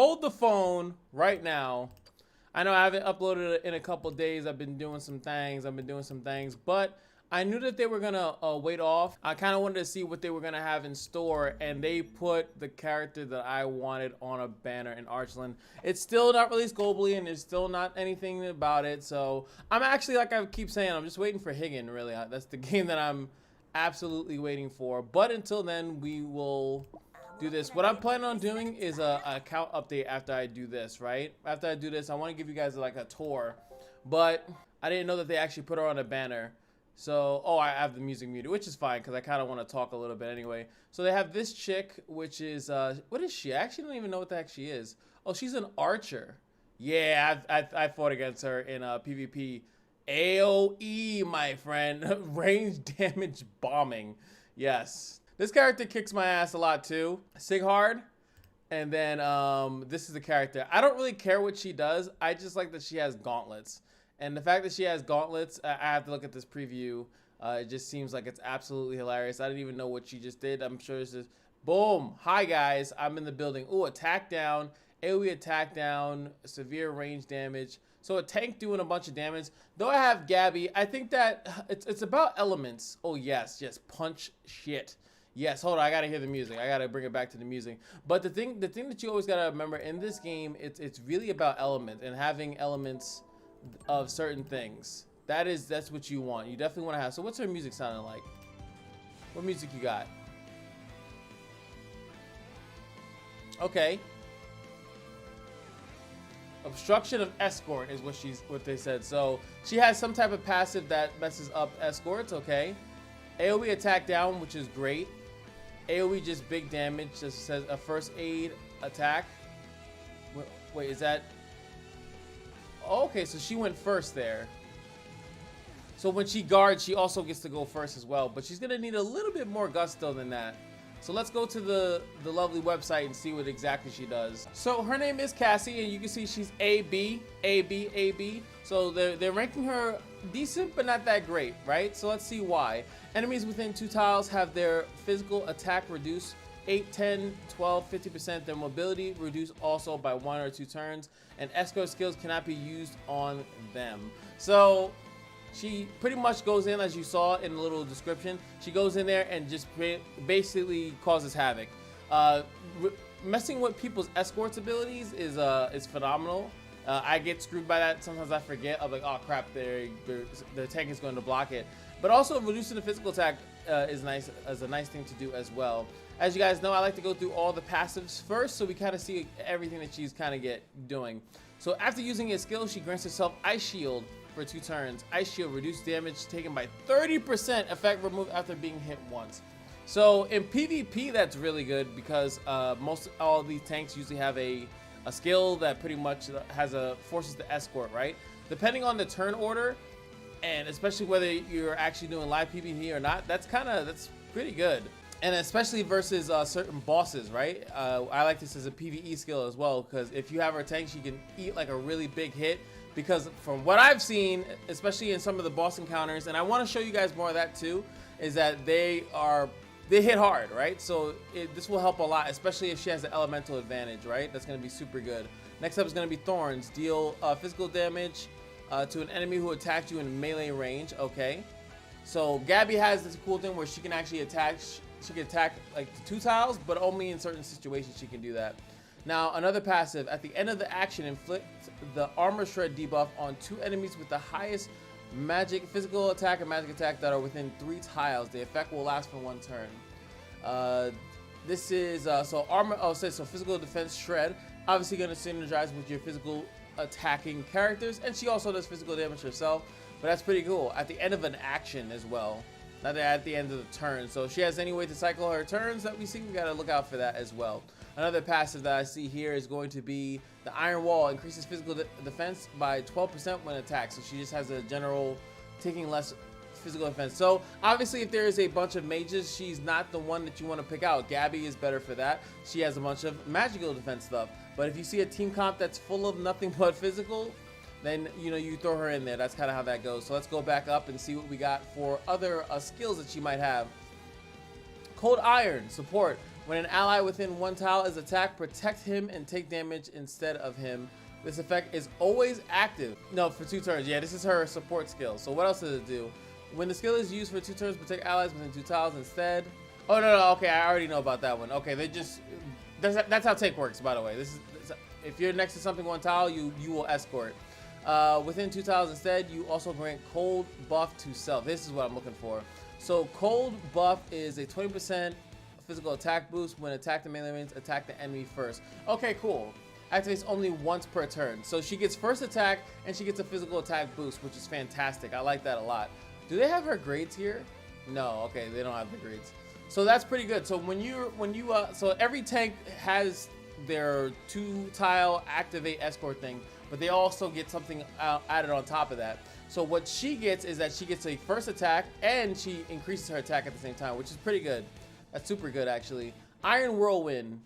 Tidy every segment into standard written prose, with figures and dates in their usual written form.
hold the phone right now. I know I haven't uploaded it in a couple days. I've been doing some things, but I knew that they were gonna wait off. I kind of wanted to see what they were gonna have in store, and they put the character that I wanted on a banner in Archeland. It's still not released globally, and there's still not anything about it. So I'm actually, like I keep saying, I'm just waiting for Higgin. Really, that's the game that I'm absolutely waiting for. But until then, we will do this. What I'm planning on doing is a account update after I do this, right? After I do this, I want to give you guys like a tour, but I didn't know that they actually put her on a banner. So, oh, I have the music muted, which is fine because I kind of want to talk a little bit anyway. So they have this chick, which is, what is she? I actually don't even know what the heck she is. Oh, she's an archer. Yeah, I fought against her in PvP. AoE, my friend. Range damage bombing. Yes. This character kicks my ass a lot too. Sighard. And then this is the character. I don't really care what she does. I just like that she has gauntlets. And the fact that she has gauntlets, I have to look at this preview. It just seems like it's absolutely hilarious. I didn't even know what she just did. I'm sure it's just, boom. Hi, guys. I'm in the building. Ooh, attack down. AoE attack down. Severe range damage. So a tank doing a bunch of damage. Though I have Gabby, I think that it's about elements. Oh, yes. Punch shit. Yes, hold on. I gotta hear the music. I gotta bring it back to the music. But the thing that you always gotta remember in this game, it's really about element and having elements of certain things. That's what you want. You definitely want to have. So what's her music sounding like? What music you got? Okay. Obstruction of escort is what they said. So she has some type of passive that messes up escorts. Okay. AoE attack down, which is great. AoE just big damage. Just says a first aid attack. Wait, is that? Okay, so she went first there. So when she guards, she also gets to go first as well. But she's going to need a little bit more gusto than that. So let's go to the lovely website and see what exactly she does. So her name is Kasie, and you can see she's AB. So they're ranking her decent, but not that great, right? So let's see why. Enemies within 2 tiles have their physical attack reduced 8, 10, 12, 50%. Their mobility reduced also by 1 or 2 turns, and escort skills cannot be used on them. So she pretty much goes in, as you saw in the little description, she goes in there and just basically causes havoc. Messing with people's escorts abilities is phenomenal. I get screwed by that. Sometimes I forget. I'm like, oh crap, the tank is going to block it. But also reducing the physical attack is a nice thing to do as well. As you guys know, I like to go through all the passives first, so we kind of see everything that she's kind of doing. So after using a skill, she grants herself Ice Shield for 2 turns. Ice Shield reduced damage taken by 30%. Effect removed after being hit once. So in PvP, that's really good because all these tanks usually have a skill that pretty much has forces to escort, right? Depending on the turn order, and especially whether you're actually doing live PvP or not, that's pretty good. And especially versus certain bosses, right? I like this as a PvE skill as well, because if you have her tank, she can eat like a really big hit. Because from what I've seen, especially in some of the boss encounters, and I want to show you guys more of that too, is that they hit hard, right? So this will help a lot, especially if she has the elemental advantage, right? That's going to be super good. Next up is going to be Thorns. Deal physical damage to an enemy who attacked you in melee range. Okay. So Gabby has this cool thing where she can actually attack. She can attack like 2 tiles, but only in certain situations she can do that. Now, another passive. At the end of the action, inflict the Armor Shred debuff on 2 enemies with the highest physical attack and magic attack that are within 3 tiles. The effect will last for 1 turn. This is so armor. Oh, so physical defense shred. Obviously, going to synergize with your physical attacking characters, and she also does physical damage herself. But that's pretty cool. At the end of an action as well. Not at the end of the turn. So if she has any way to cycle her turns that we see, we gotta look out for that as well. Another passive that I see here is going to be the Iron Wall. Increases physical defense by 12% when attacked. So she just has a general taking less physical defense. So obviously if there is a bunch of mages, she's not the one that you want to pick out. Gabby is better for that. She has a bunch of magical defense stuff. But if you see a team comp that's full of nothing but physical, then you throw her in there. That's kind of how that goes. So let's go back up and see what we got for other skills that she might have. Cold Iron support. When an ally within 1 tile is attacked, protect him and take damage instead of him. This effect is always active. No, for 2 turns. Yeah, this is her support skill. So what else does it do? When the skill is used for 2 turns, protect allies within 2 tiles instead. Oh, no, okay, I already know about that one. Okay, they just, that's how take works, by the way. This is, if you're next to something 1 tile, you will escort. Within 2 tiles instead, you also grant cold buff to self. This is what I'm looking for. So cold buff is a 20% physical attack boost when attack the melee range, attack the enemy first. Okay, cool. Activates only once per turn. So she gets first attack and she gets a physical attack boost, which is fantastic. I like that a lot. Do they have her grades here? No, okay, they don't have the grades. So that's pretty good. So so every tank has their 2 tile activate escort thing, but they also get something added on top of that. So what she gets is that she gets a first attack and she increases her attack at the same time, which is pretty good. That's super good, actually. Iron Whirlwind.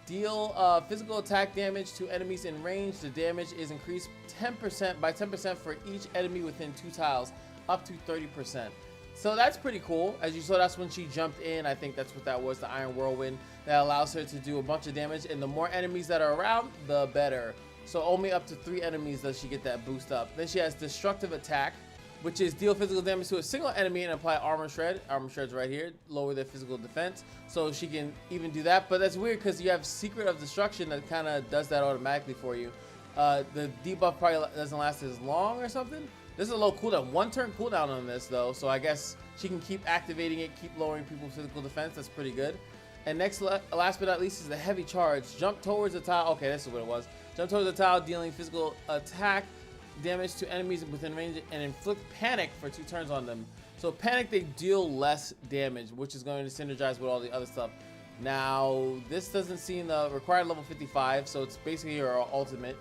Deal physical attack damage to enemies in range. The damage is increased 10% by 10% for each enemy within 2 tiles, up to 30%. So that's pretty cool. As you saw, that's when she jumped in. I think that's what that was, the Iron Whirlwind. That allows her to do a bunch of damage, and the more enemies that are around, the better. So only up to 3 enemies does she get that boost up. Then she has Destructive Attack, which is deal physical damage to a single enemy and apply Armor Shred. Armor Shred's right here, lower their physical defense. So she can even do that, but that's weird because you have Secret of Destruction that kind of does that automatically for you. The debuff probably doesn't last as long or something. This is a low cooldown, 1 turn cooldown on this though, so I guess she can keep activating it, keep lowering people's physical defense. That's pretty good. And next, last but not least, is the Heavy Charge. Jump towards the tile. Okay, this is what it was. Jump towards the tile, dealing physical attack damage to enemies within range and inflict panic for 2 turns on them. So panic, they deal less damage, which is going to synergize with all the other stuff. Now, this doesn't seem the required level 55, so it's basically your ultimate.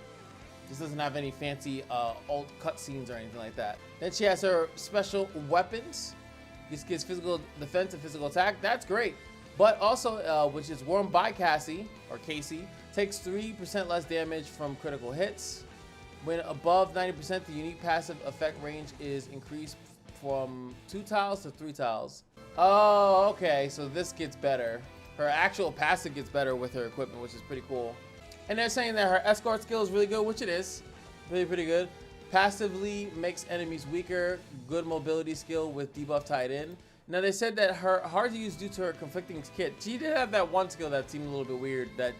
This doesn't have any fancy alt cutscenes or anything like that. Then she has her special weapons. This gives physical defense and physical attack. That's great. But also, which is worn by Kasie, or Kasie, takes 3% less damage from critical hits. When above 90%, the unique passive effect range is increased from 2 tiles to 3 tiles. Oh, okay, so this gets better. Her actual passive gets better with her equipment, which is pretty cool. And they're saying that her escort skill is really good, which it is. Really pretty good. Passively makes enemies weaker. Good mobility skill with debuff tied in. Now they said that her hard to use due to her conflicting kit. She did have that one skill that seemed a little bit weird, that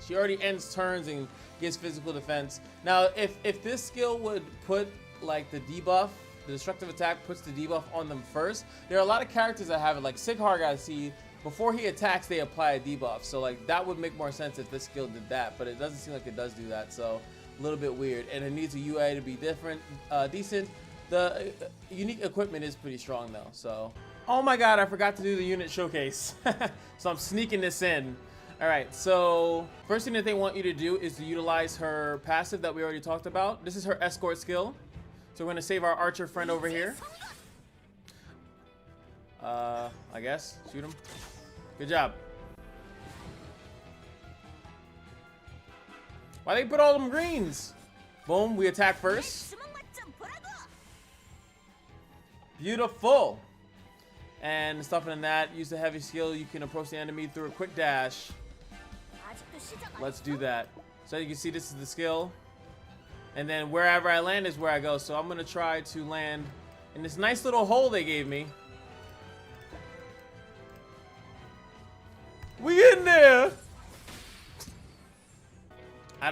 she already ends turns and gives physical defense. Now if this skill would put like the debuff, the destructive attack puts the debuff on them first, there are a lot of characters that have it, like Sighar got to see before he attacks they apply a debuff. So like that would make more sense if this skill did that, but it doesn't seem like it does do that, so a little bit weird. And it needs a UI to be decent. The unique equipment is pretty strong though, so. Oh my god, I forgot to do the unit showcase. So I'm sneaking this in. All right, so first thing that they want you to do is to utilize her passive that we already talked about. This is her escort skill. So we're gonna save our archer friend over here. I guess, shoot him. Good job. Why they put all them greens? Boom, we attack first. Beautiful. And stuff in that, use the heavy skill. You can approach the enemy through a quick dash. Let's do that. So you can see this is the skill. And then wherever I land is where I go. So I'm gonna try to land in this nice little hole they gave me. We in there. I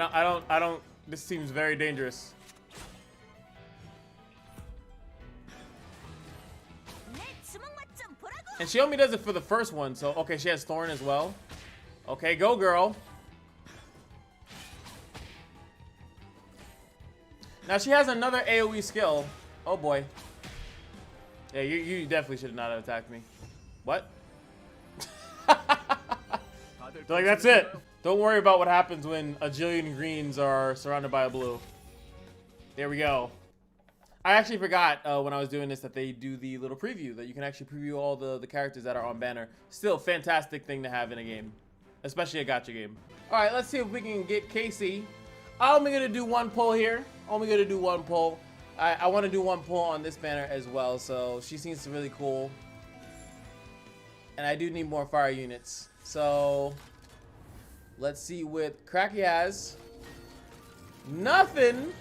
don't, this seems very dangerous. And she only does it for the first one, so okay, she has Thorn as well. Okay, go girl. Now she has another AoE skill. Oh boy. Yeah, you definitely should not have attacked me. What? Like, that's it. Don't worry about what happens when a jillion greens are surrounded by a blue. There we go. I actually forgot when I was doing this that they do the little preview, that you can actually preview all the characters that are on banner. Still, fantastic thing to have in a game, especially a gacha game. All right, let's see if we can get Kasie. I'm only gonna do one pull here. Only gonna do one pull. I want to do one pull on this banner as well, so she seems really cool. And I do need more fire units. So let's see what Cracky has. Nothing.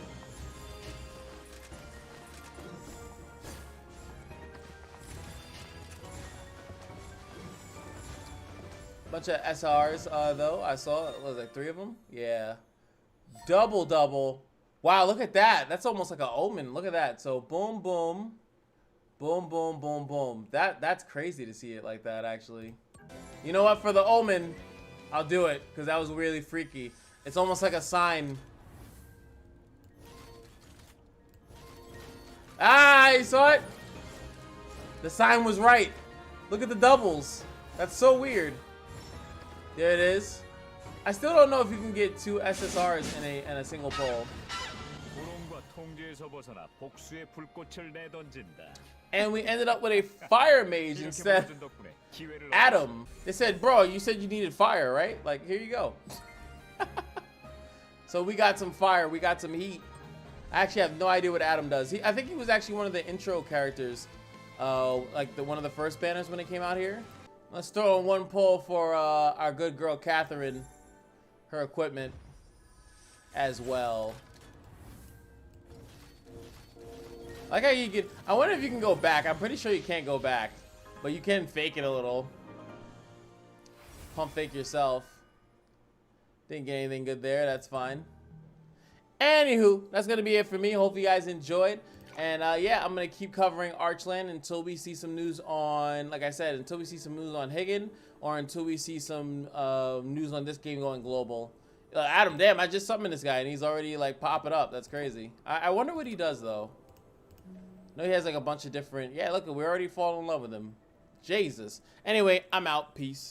Bunch of SRs though. I saw it was like 3 of them. Yeah. Double. Wow, look at that. That's almost like an omen. Look at that. So boom, boom. Boom, boom, boom, boom. That's crazy to see it like that, actually. You know what? For the omen, I'll do it, because that was really freaky. It's almost like a sign. Ah, you saw it? The sign was right. Look at the doubles. That's so weird. There it is. I still don't know if you can get 2 SSRs in a single pull. And we ended up with a fire mage instead. Adam. They said, bro, you said you needed fire, right? Like, here you go. So we got some fire. We got some heat. I actually have no idea what Adam does. I think he was actually one of the intro characters. Like one of the first banners when it came out here. Let's throw in 1 pull for our good girl, Catherine. Her equipment as well. Like how you get, I wonder if you can go back. I'm pretty sure you can't go back, but you can fake it a little. Pump fake yourself. Didn't get anything good there. That's fine. Anywho, that's gonna be it for me. Hope you guys enjoyed. And yeah, I'm gonna keep covering Archeland until we see some news on, like I said, until we see some news on Higgin, or until we see some news on this game going global. Adam, damn, I just summoned this guy and he's already like popping up. That's crazy. I wonder what he does though. No, he has like a bunch of different. Yeah, look, we already fall in love with him. Jesus. Anyway, I'm out. Peace.